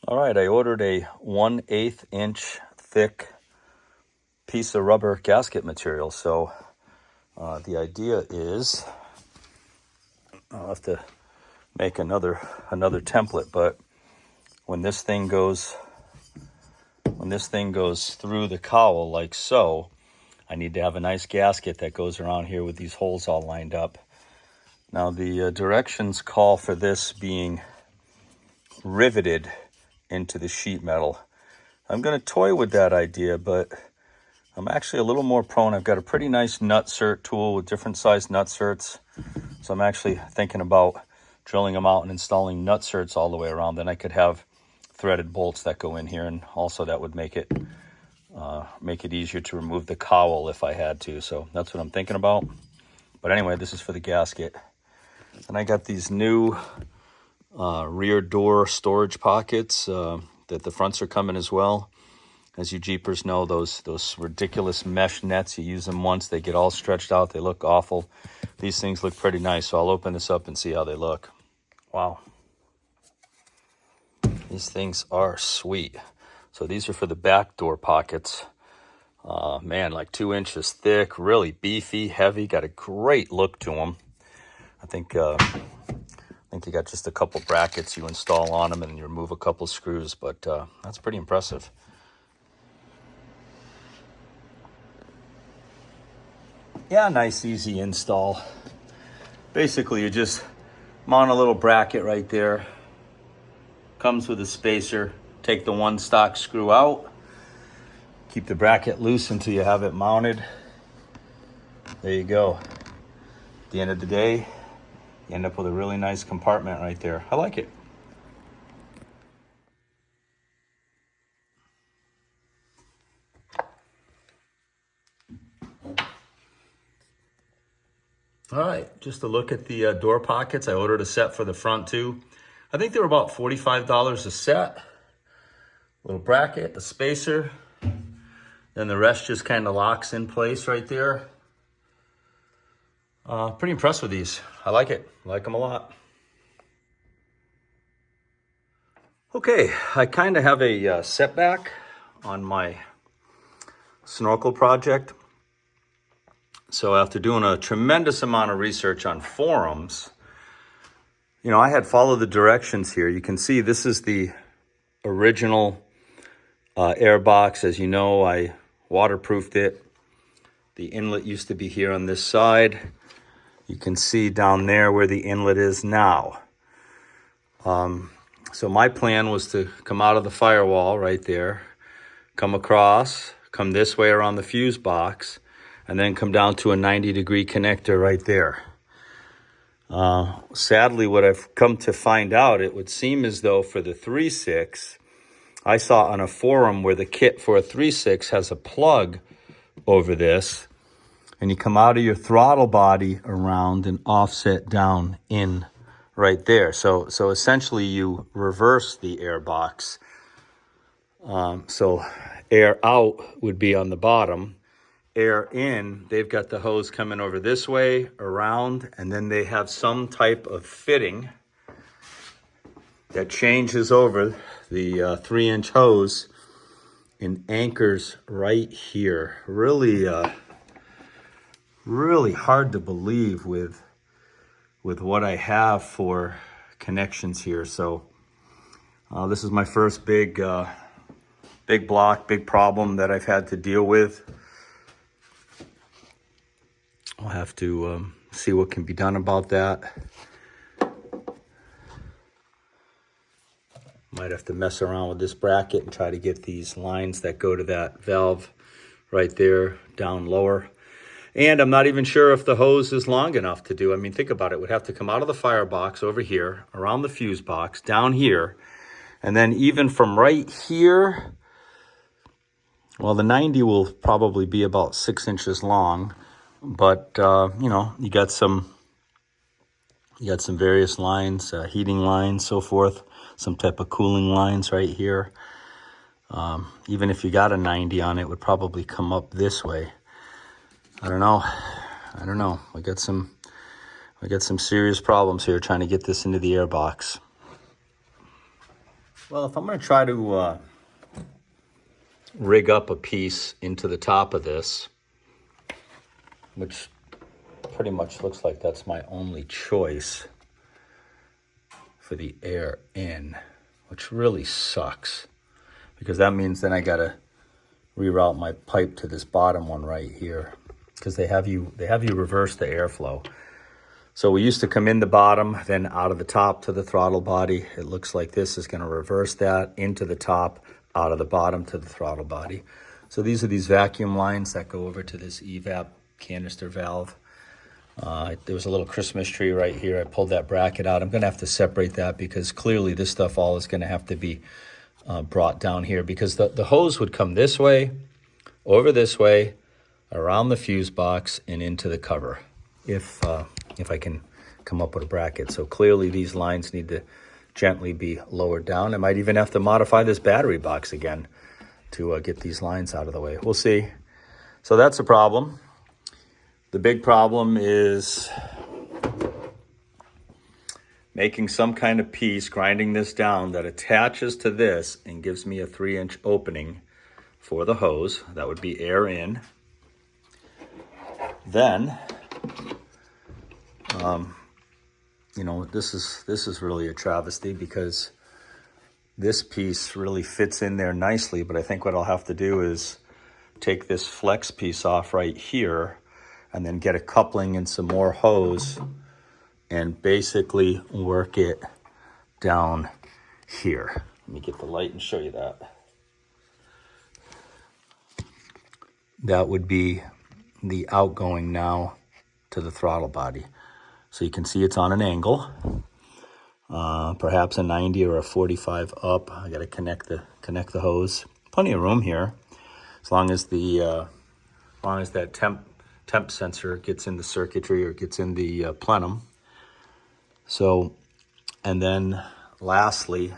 All right, I ordered a 1/8 inch thick piece of rubber gasket material. So the idea is I'll have to make another template, but when this thing goes through the cowl like so, I need to have a nice gasket that goes around here with these holes all lined up. Now the directions call for this being riveted into the sheet metal. I'm going to toy with that idea, but I'm actually a little more prone. I've got a pretty nice nutsert tool with different size nutserts, so I'm actually thinking about drilling them out and installing nutserts all the way around. Then I could have threaded bolts that go in here, and also that would make it easier to remove the cowl if I had to. So that's what I'm thinking about. But anyway, this is for the gasket. And I got these new rear door storage pockets that the fronts are coming as well. As you Jeepers know, those ridiculous mesh nets, you use them once, they get all stretched out, they look awful. These things look pretty nice, so I'll open this up and see how they look. Wow. These things are sweet. So these are for the back door pockets. Man, like 2 inches thick, really beefy, heavy, got a great look to them. I think you got just a couple brackets you install on them and you remove a couple screws, but that's pretty impressive. Yeah, nice, easy install. Basically, you just mount a little bracket right there. Comes with a spacer. Take the one stock screw out. Keep the bracket loose until you have it mounted. There you go. At the end of the day, you end up with a really nice compartment right there. I like it. All right, just a look at the door pockets. I ordered a set for the front too. I think they were about $45 a set. Little bracket, a spacer, then the rest just kind of locks in place right there. Pretty impressed with these. I like it. I like them a lot. Okay, I kind of have a setback on my Snorkel project. So after doing a tremendous amount of research on forums, I had followed the directions here. You can see this is the original air box. As you know, I waterproofed it. The inlet used to be here on this side. You can see down there where the inlet is now. So my plan was to come out of the firewall right there, come across, come this way around the fuse box, and then come down to a 90-degree connector right there. Sadly, what I've come to find out, it would seem as though for the 3.6, I saw on a forum where the kit for a 3.6 has a plug over this, and you come out of your throttle body around and offset down in right there. So essentially you reverse the air box. So air out would be on the bottom. Air in, they've got the hose coming over this way, around, and then they have some type of fitting that changes over the 3-inch hose and anchors right here. Really hard to believe with what I have for connections here. So this is my first big problem that I've had to deal with. I'll have to see what can be done about that. Might have to mess around with this bracket and try to get these lines that go to that valve right there down lower. And I'm not even sure if the hose is long enough to do. I mean, think about it. It would have to come out of the firebox over here, around the fuse box, down here, and then even from right here, well, the 90 will probably be about 6 inches long. But, you got some various lines, heating lines, so forth, some type of cooling lines right here. Even if you got a 90 on it, it would probably come up this way. I don't know. I got some serious problems here trying to get this into the air box. Well, if I'm going to try to rig up a piece into the top of this, which pretty much looks like that's my only choice for the air in, which really sucks, because that means then I got to reroute my pipe to this bottom one right here, because they have you reverse the airflow. So we used to come in the bottom, then out of the top to the throttle body. It looks like this is going to reverse that into the top, out of the bottom to the throttle body. So these are these vacuum lines that go over to this evap canister valve. There was a little Christmas tree right here. I pulled that bracket out. I'm going to have to separate that because clearly this stuff all is going to have to be brought down here, because the hose would come this way, over this way, around the fuse box, and into the cover, if I can come up with a bracket. So clearly these lines need to gently be lowered down. I might even have to modify this battery box again to get these lines out of the way. We'll see. So that's a problem. The big problem is making some kind of piece, grinding this down that attaches to this and gives me a 3-inch opening for the hose. That would be air in. Then, you know, this is really a travesty, because this piece really fits in there nicely, but I think what I'll have to do is take this flex piece off right here and then get a coupling and some more hose and basically work it down here. Let me get the light and show you that. That would be the outgoing now to the throttle body. So you can see it's on an angle, perhaps a 90 or a 45 up. I got to connect the hose. Plenty of room here, as long as that temp sensor gets in the circuitry or gets in the plenum. So, and then lastly,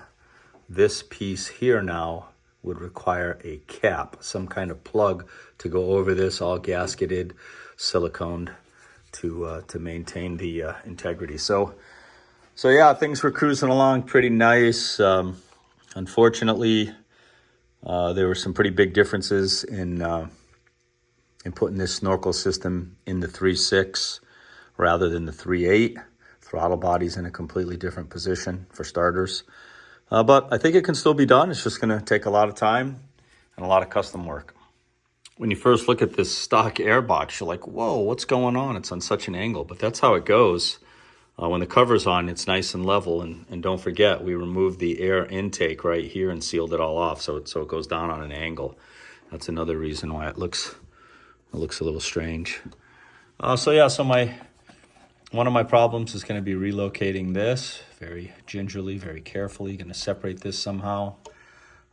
this piece here now would require a cap, some kind of plug to go over this, all gasketed, siliconed, to maintain the integrity. So yeah, things were cruising along pretty nice. Unfortunately, there were some pretty big differences in putting this Snorkel system in the 3.6 rather than the 3.8. Throttle body's in a completely different position for starters. But I think it can still be done. It's just going to take a lot of time and a lot of custom work. When you first look at this stock air box, you're like, whoa, what's going on? It's on such an angle, but that's how it goes. When the cover's on, it's nice and level. And don't forget, we removed the air intake right here and sealed it all off, so it goes down on an angle. That's another reason why it looks a little strange. So one of my problems is going to be relocating this very gingerly, very carefully. Going to separate this somehow.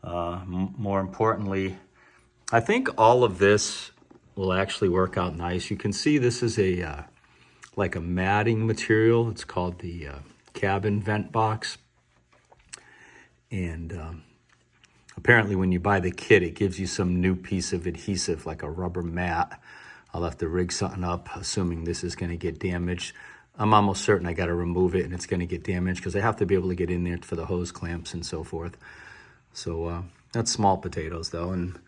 More importantly, I think all of this will actually work out nice. You can see this is like a matting material. It's called the cabin vent box. And apparently when you buy the kit, it gives you some new piece of adhesive, like a rubber mat. I'll have to rig something up, assuming this is going to get damaged. I'm almost certain I got to remove it and it's going to get damaged, because I have to be able to get in there for the hose clamps and so forth. So that's small potatoes though. And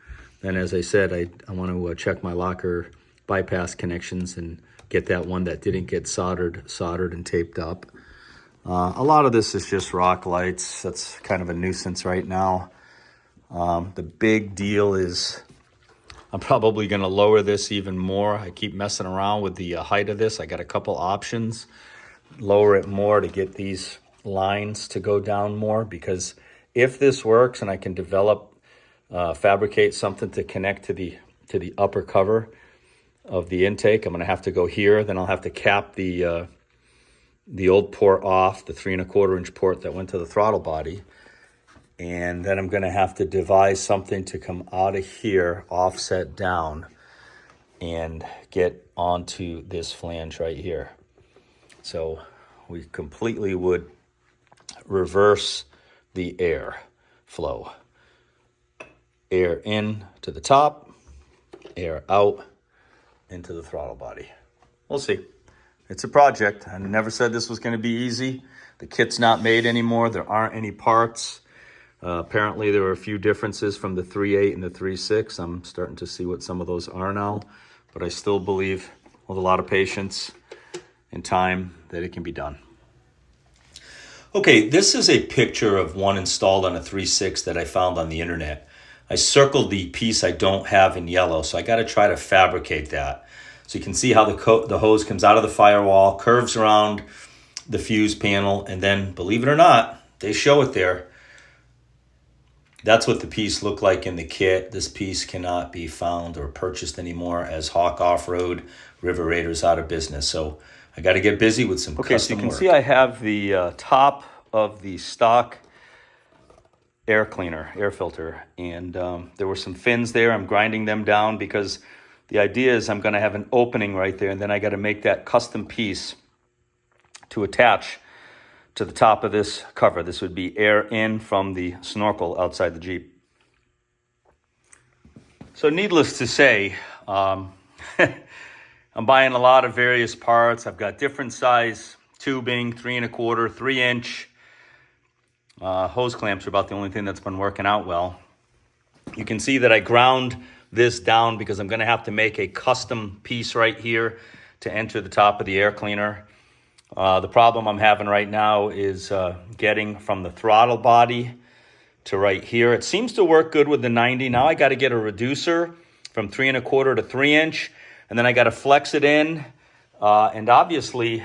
then, as I said, I want to check my locker bypass connections and get that one that didn't get soldered and taped up. A lot of this is just rock lights. That's kind of a nuisance right now. The big deal is I'm probably going to lower this even more. I keep messing around with the height of this. I got a couple options. Lower it more to get these lines to go down more, because if this works and I can fabricate something to connect to the upper cover of the intake, I'm going to have to go here. Then I'll have to cap the old port off, the 3 1/4 inch port that went to the throttle body. And then I'm going to have to devise something to come out of here, offset down, and get onto this flange right here. So we completely would reverse the air flow. Air in to the top, air out into the throttle body. We'll see. It's a project. I never said this was going to be easy. The kit's not made anymore. There aren't any parts. Apparently there are a few differences from the 3.8 and the 3.6. I'm starting to see what some of those are now, but I still believe with a lot of patience and time that it can be done. Okay, this is a picture of one installed on a 3.6 that I found on the internet. I circled the piece I don't have in yellow, so I got to try to fabricate that. So you can see how the hose comes out of the firewall, curves around the fuse panel, and then, believe it or not, they show it there. That's what the piece looked like in the kit. This piece cannot be found or purchased anymore as Hawk Off-Road River Raiders out of business. So I got to get busy with some custom work. Okay, so you can see I have the top of the stock air cleaner, air filter, and there were some fins there. I'm grinding them down because the idea is I'm going to have an opening right there, and then I got to make that custom piece to attach to the top of this cover. This would be air in from the Snorkel outside the Jeep. So needless to say, I'm buying a lot of various parts. I've got different size tubing, 3 1/4, 3 inch. Hose clamps are about the only thing that's been working out well. You can see that I ground this down because I'm gonna have to make a custom piece right here to enter the top of the air cleaner. The problem I'm having right now is getting from the throttle body to right here. It seems to work good with the 90. Now I got to get a reducer from 3 1/4 to 3 inch, and then I got to flex it in. And obviously,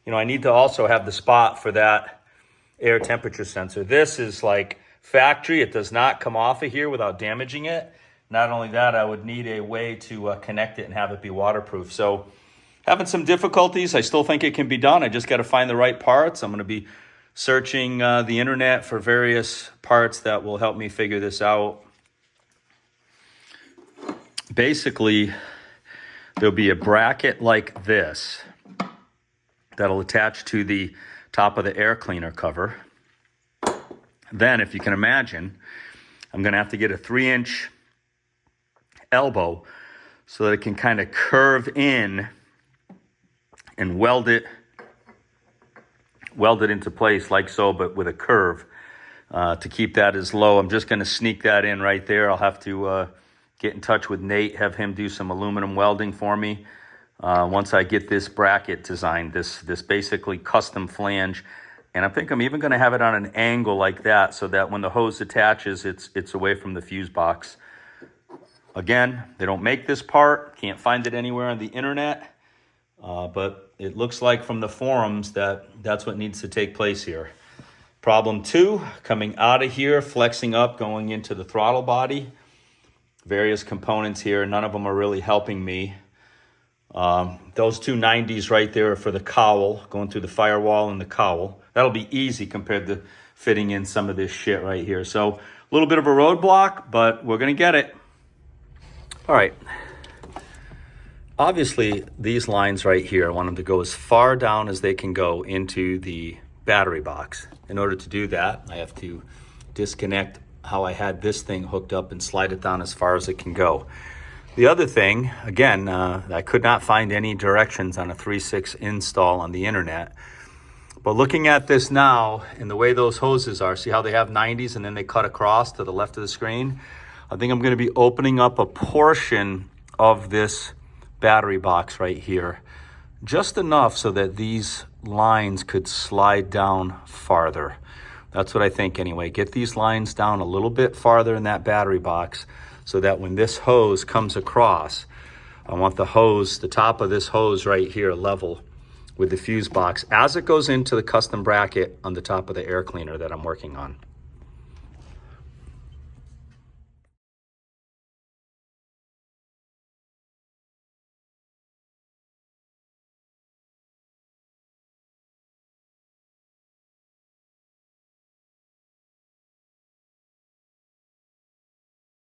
you know, I need to also have the spot for that air temperature sensor. This is like factory. It does not come off of here without damaging it. Not only that, I would need a way to connect it and have it be waterproof. So having some difficulties. I still think it can be done. I just got to find the right parts. I'm going to be searching the internet for various parts that will help me figure this out. Basically, there'll be a bracket like this that'll attach to the top of the air cleaner cover. Then, if you can imagine, I'm going to have to get a 3 inch elbow so that it can kind of curve in and weld it into place like so, but with a curve to keep that as low. I'm just going to sneak that in right there. I'll have to get in touch with Nate, have him do some aluminum welding for me once I get this bracket designed, this basically custom flange. And I think I'm even going to have it on an angle like that so that when the hose attaches, it's away from the fuse box. Again, they don't make this part. Can't find it anywhere on the internet. But it looks like from the forums that's what needs to take place here. Problem 2, coming out of here, flexing up, going into the throttle body. Various components here. None of them are really helping me. Those two 90s right there are for the cowl, going through the firewall and the cowl. That'll be easy compared to fitting in some of this shit right here. So a little bit of a roadblock, but we're going to get it. All right. Obviously, these lines right here, I want them to go as far down as they can go into the battery box. In order to do that, I have to disconnect how I had this thing hooked up and slide it down as far as it can go. The other thing, again, I could not find any directions on a 3.6 install on the internet. But looking at this now and the way those hoses are, see how they have 90s and then they cut across to the left of the screen? I think I'm going to be opening up a portion of this battery box right here, just enough so that these lines could slide down farther. That's what I think anyway. Get these lines down a little bit farther in that battery box so that when this hose comes across, I want the hose, the top of this hose right here level with the fuse box as it goes into the custom bracket on the top of the air cleaner that I'm working on.